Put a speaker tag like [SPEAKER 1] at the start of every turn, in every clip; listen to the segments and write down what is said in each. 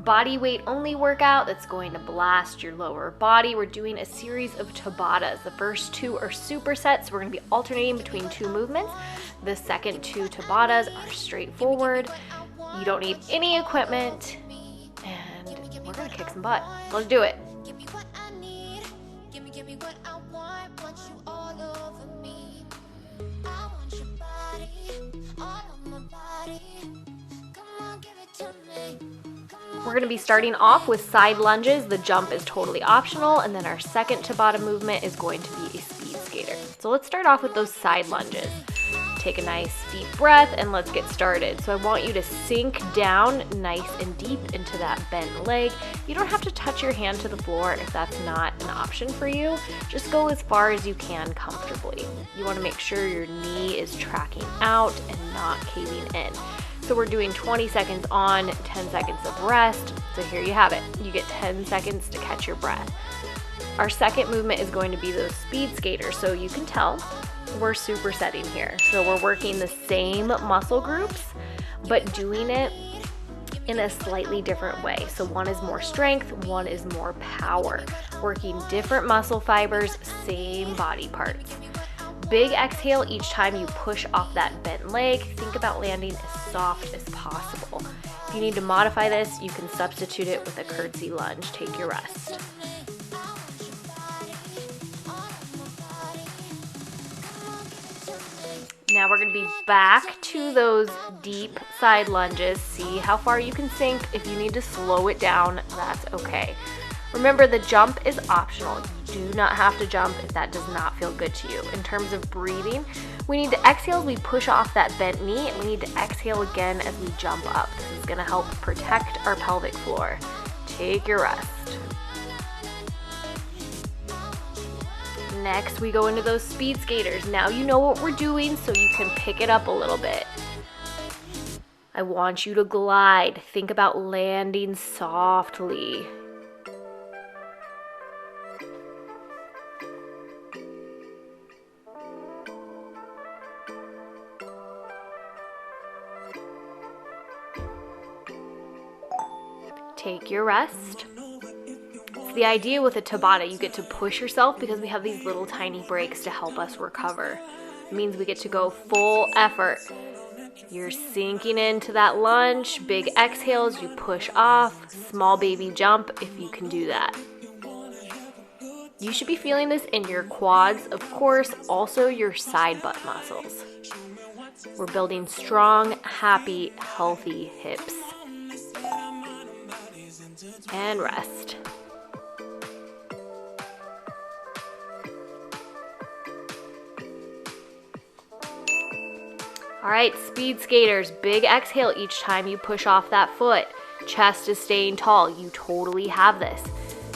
[SPEAKER 1] body weight only workout that's going to blast your lower body. We're doing a series of Tabatas. The first 2 are supersets. We're going to be alternating between 2 movements. The second 2 Tabatas are straightforward. You don't need any equipment, and we're going to kick some butt. Let's do it. We're going to be starting off with side lunges. The jump is totally optional, and then our second Tabata movement is going to be a speed skater. So let's start off with those side lunges. Take a nice deep breath and let's get started. So I want you to sink down nice and deep into that bent leg. You don't have to touch your hand to the floor if that's not an option for you. Just go as far as you can comfortably. You want to make sure your knee is tracking out and not caving in. So we're doing 20 seconds on, 10 seconds of rest. So here you have it. You get 10 seconds to catch your breath. Our second movement is going to be those speed skaters. So you can tell we're supersetting here. So we're working the same muscle groups, but doing it in a slightly different way. So one is more strength, one is more power. Working different muscle fibers, same body parts. Big exhale each time you push off that bent leg. Think about landing as soft as possible. If you need to modify this, you can substitute it with a curtsy lunge. Take your rest. Now we're going to be back to those deep side lunges. See how far you can sink. If you need to slow it down, that's okay. Remember, the jump is optional. You do not have to jump if that does not feel good to you. In terms of breathing, we need to exhale as we push off that bent knee, and we need to exhale again as we jump up. This is going to help protect our pelvic floor. Take your rest. Next, we go into those speed skaters. Now you know what we're doing, so you can pick it up a little bit. I want you to glide. Think about landing softly. Take your rest. So the idea with a Tabata, you get to push yourself because we have these little tiny breaks to help us recover. It means we get to go full effort. You're sinking into that lunge, big exhales, you push off, small baby jump if you can do that. You should be feeling this in your quads, of course, also your side butt muscles. We're building strong, happy, healthy hips. And rest. All right, speed skaters, big exhale each time you push off that foot. Chest is staying tall. You totally have this.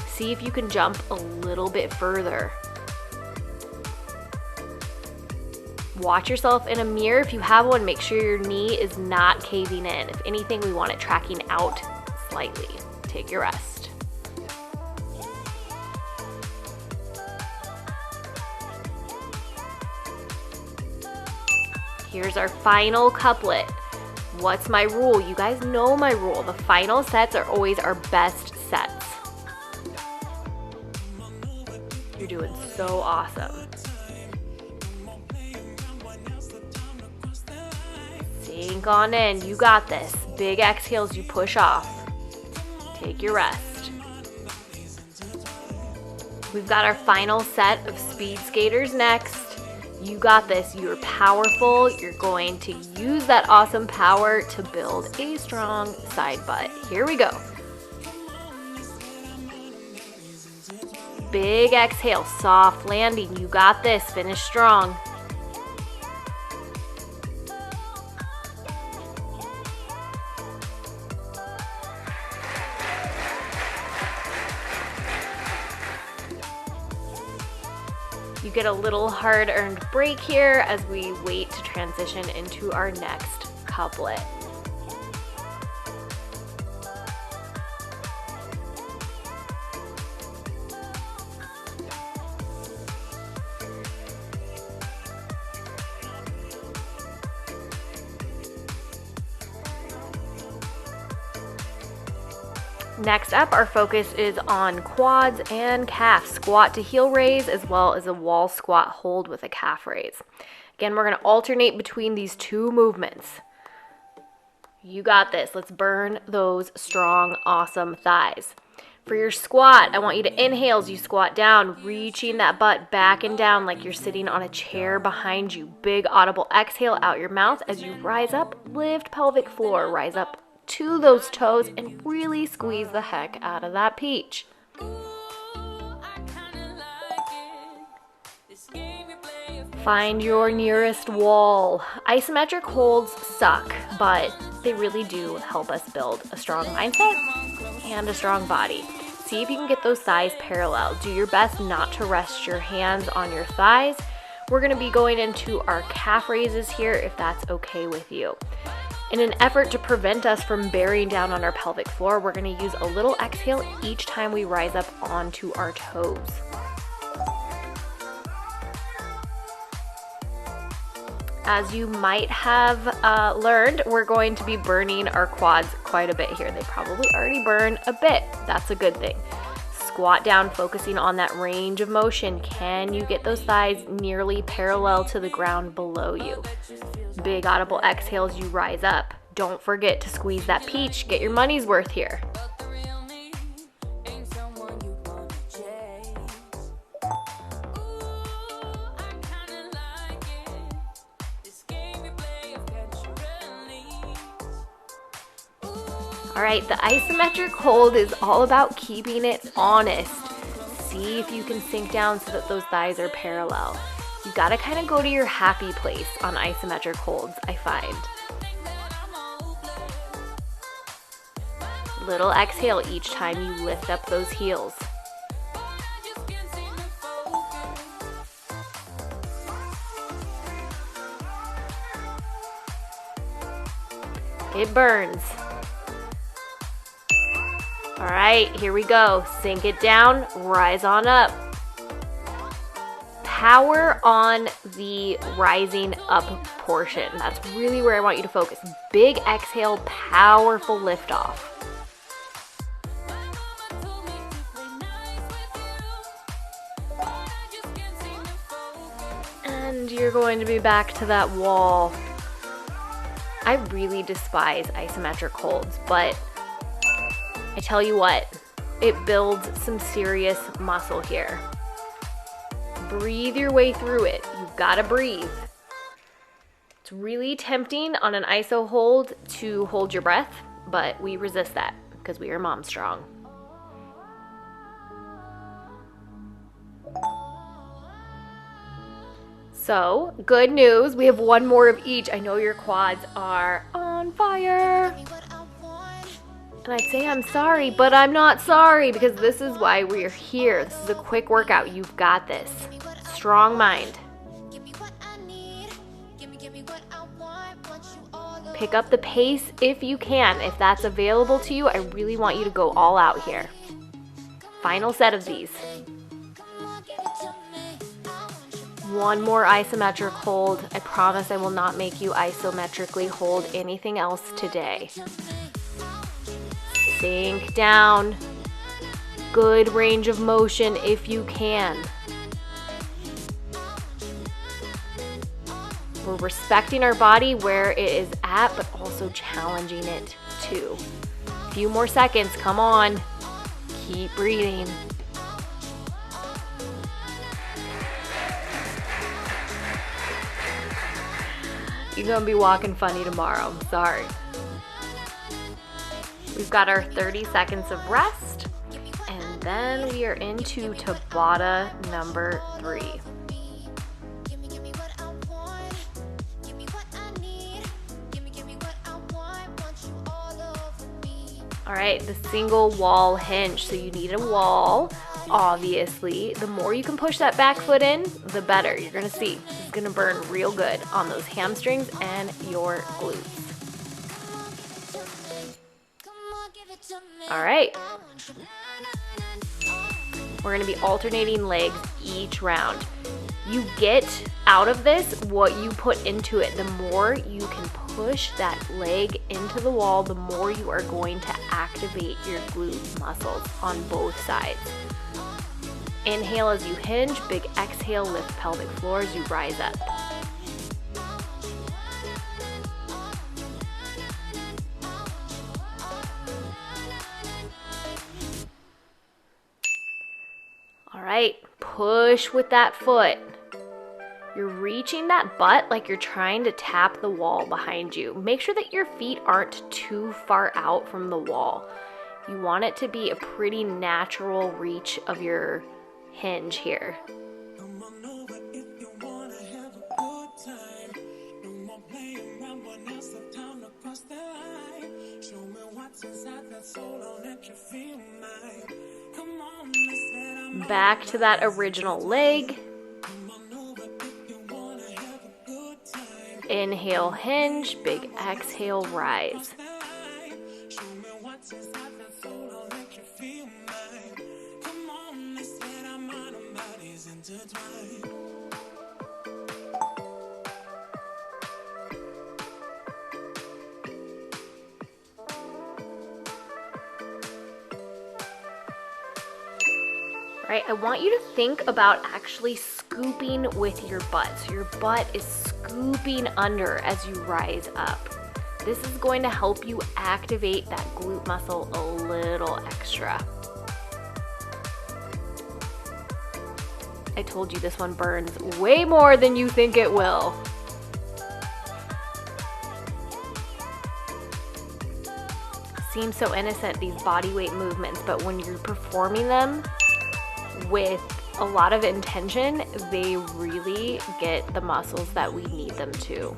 [SPEAKER 1] See if you can jump a little bit further. Watch yourself in a mirror. If you have one, make sure your knee is not caving in. If anything, we want it tracking out slightly. Take your rest. Here's our final couplet. What's my rule? You guys know my rule. The final sets are always our best sets. You're doing so awesome. Sink on in. You got this. Big exhales, you push off. Take your rest. We've got our final set of speed skaters next. You got this. You're powerful. You're going to use that awesome power to build a strong side butt. Here we go. Big exhale, soft landing. You got this. Finish strong. You get a little hard-earned break here as we wait to transition into our next couplet. Next up, our focus is on quads and calf squat to heel raise, as well as a wall squat hold with a calf raise. Again, we're going to alternate between these two movements. You got this. Let's burn those strong, awesome thighs. For your squat, I want you to inhale as you squat down, reaching that butt back and down like you're sitting on a chair behind you. Big audible exhale out your mouth as you rise up, lift pelvic floor, rise up to those toes, and really squeeze the heck out of that peach. Find your nearest wall. Isometric holds suck, but they really do help us build a strong mindset and a strong body. See if you can get those thighs parallel. Do your best not to rest your hands on your thighs. We're going to be going into our calf raises here if that's okay with you. In an effort to prevent us from bearing down on our pelvic floor, we're going to use a little exhale each time we rise up onto our toes. As you might have learned, we're going to be burning our quads quite a bit here. They probably already burn a bit. That's a good thing. Squat down, focusing on that range of motion. Can you get those thighs nearly parallel to the ground below you? Big audible exhale as you rise up. Don't forget to squeeze that peach. Get your money's worth here. All right, the isometric hold is all about keeping it honest. See if you can sink down so that those thighs are parallel. You gotta kind of go to your happy place on isometric holds, I find. Little exhale each time you lift up those heels. It burns. All right, here we go. Sink it down, rise on up. Power on the rising up portion. That's really where I want you to focus. Big exhale, powerful lift off. And you're going to be back to that wall. I really despise isometric holds, but I tell you what, it builds some serious muscle here. Breathe your way through it. You've got to breathe. It's really tempting on an iso hold to hold your breath, but we resist that because we are mom strong. So, good news, we have one more of each. I know your quads are on fire. And I'd say I'm sorry, but I'm not sorry because this is why we're here. This is a quick workout. You've got this. Strong mind. Pick up the pace if you can. If that's available to you, I really want you to go all out here. Final set of these. One more isometric hold. I promise I will not make you isometrically hold anything else today. Sink down. Good range of motion if you can. We're respecting our body where it is at, but also challenging it too. A few more seconds, come on. Keep breathing. You're gonna be walking funny tomorrow, I'm sorry. We've got our 30 seconds of rest, and then we are into Tabata number 3. All right, the single wall hinge. So you need a wall, obviously. The more you can push that back foot in, the better. You're gonna see, this is gonna burn real good on those hamstrings and your glutes. All right. We're gonna be alternating legs each round. You get out of this what you put into it. The more you can push that leg into the wall, the more you are going to activate your glute muscles on both sides. Inhale as you hinge, big exhale, lift pelvic floor as you rise up. All right, push with that foot. You're reaching that butt like you're trying to tap the wall behind you. Make sure that your feet aren't too far out from the wall. You want it to be a pretty natural reach of your hinge here. Back to that original leg. Inhale, hinge, big exhale, rise. Right, I want you to think about actually scooping with your butt. So your butt is scooping under as you rise up. This is going to help you activate that glute muscle a little extra. I told you this one burns way more than you think it will. Seems so innocent, these body weight movements, but when you're performing them with a lot of intention, they really get the muscles that we need them to.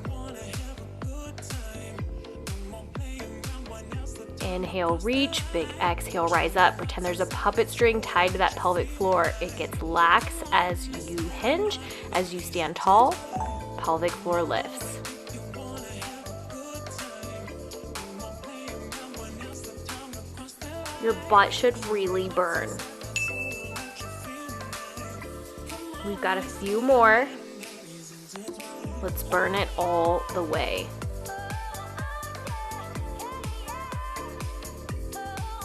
[SPEAKER 1] Inhale, reach, big exhale, rise up. Pretend there's a puppet string tied to that pelvic floor. It gets lax as you hinge, as you stand tall, pelvic floor lifts. Your butt should really burn. We've got a few more. Let's burn it all the way.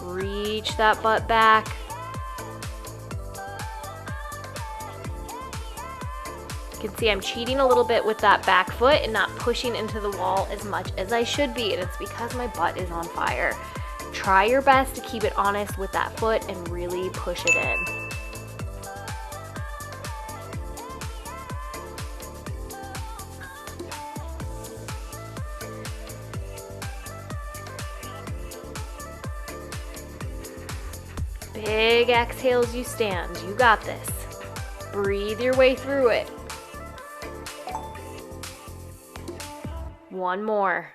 [SPEAKER 1] Reach that butt back. You can see I'm cheating a little bit with that back foot and not pushing into the wall as much as I should be, and it's because my butt is on fire. Try your best to keep it honest with that foot and really push it in. Big exhale as you stand. You got this. Breathe your way through it. One more.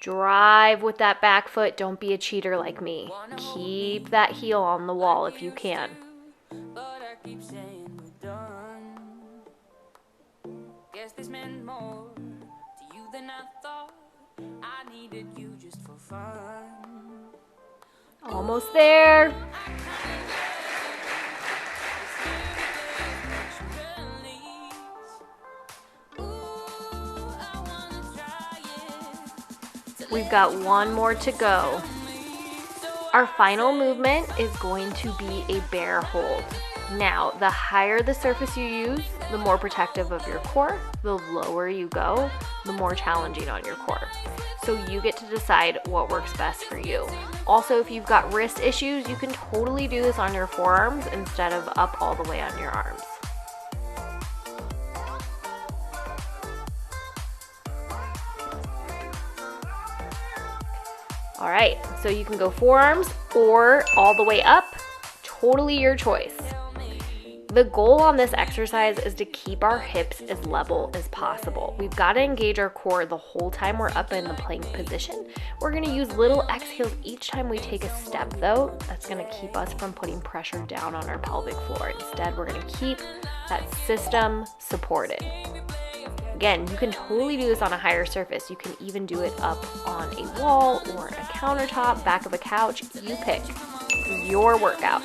[SPEAKER 1] Drive with that back foot. Don't be a cheater like me. Keep that heel on the wall if you can. Guess this meant more to you than I thought. I needed you just for fun. Almost there. We've got one more to go. Our final movement is going to be a bear hold. Now, the higher the surface you use, the more protective of your core. The lower you go, the more challenging on your core. So you get to decide what works best for you. Also, if you've got wrist issues, you can totally do this on your forearms instead of up all the way on your arms. All right, so you can go forearms or all the way up, totally your choice. The goal on this exercise is to keep our hips as level as possible. We've got to engage our core the whole time we're up in the plank position. We're going to use little exhales each time we take a step though. That's going to keep us from putting pressure down on our pelvic floor. Instead, we're going to keep that system supported. again, you can totally do this on a higher surface. You can even do it up on a wall or a countertop, back of a couch. You pick. This is your workout.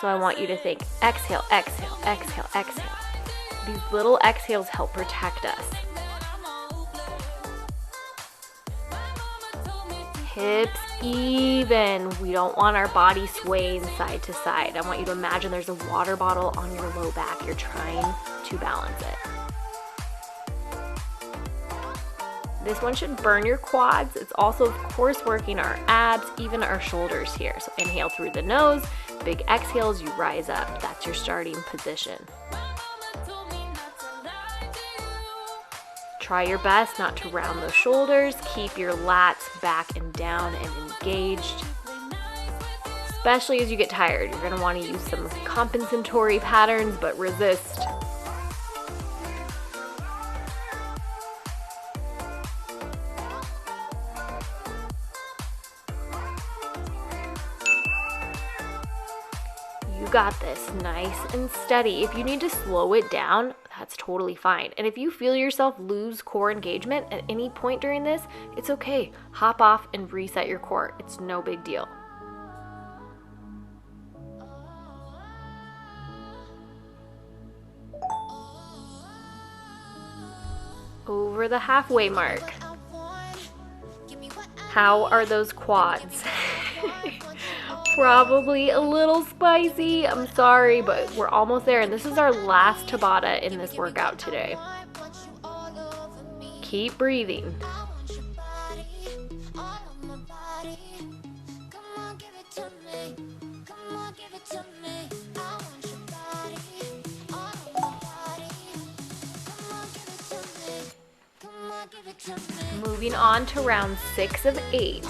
[SPEAKER 1] So I want you to think, exhale, exhale, exhale, exhale. These little exhales help protect us. Hips even. We don't want our body swaying side to side. I want you to imagine there's a water bottle on your low back. You're trying to balance it. This one should burn your quads. It's also, of course, working our abs, even our shoulders here. So inhale through the nose, big exhales, you rise up. That's your starting position. Try your best not to round those shoulders. Keep your lats back and down and engaged. Especially as you get tired, you're gonna wanna use some compensatory patterns, but resist. You got this, nice and steady. If you need to slow it down, that's totally fine. And if you feel yourself lose core engagement at any point during this, it's okay. Hop off and reset your core. It's no big deal. Over the halfway mark. How are those quads? Probably a little spicy. I'm sorry, but we're almost there. And this is our last Tabata in this workout today. Keep breathing. Moving on to round 6 of 8.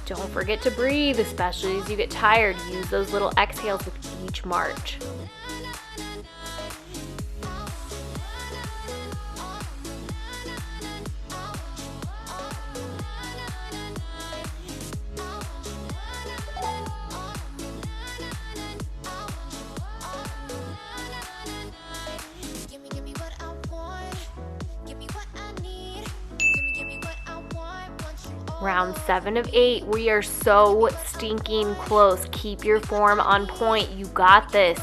[SPEAKER 1] Don't forget to breathe, especially as you get tired. Use those little exhales with each march. Round 7 of 8, we are so stinking close. Keep your form on point. You got this.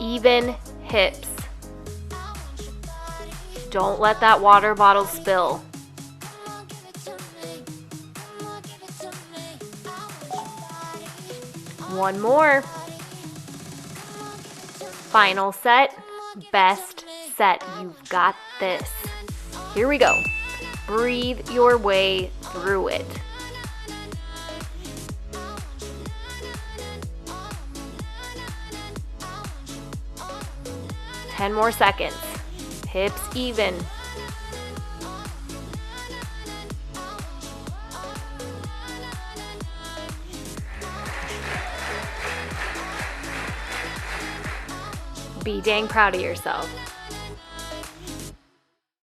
[SPEAKER 1] Even hips. Don't let that water bottle spill. One more. Final set. Best set. You've got this. Here we go. Breathe your way through it. Ten more seconds. Hips even. Be dang proud of yourself.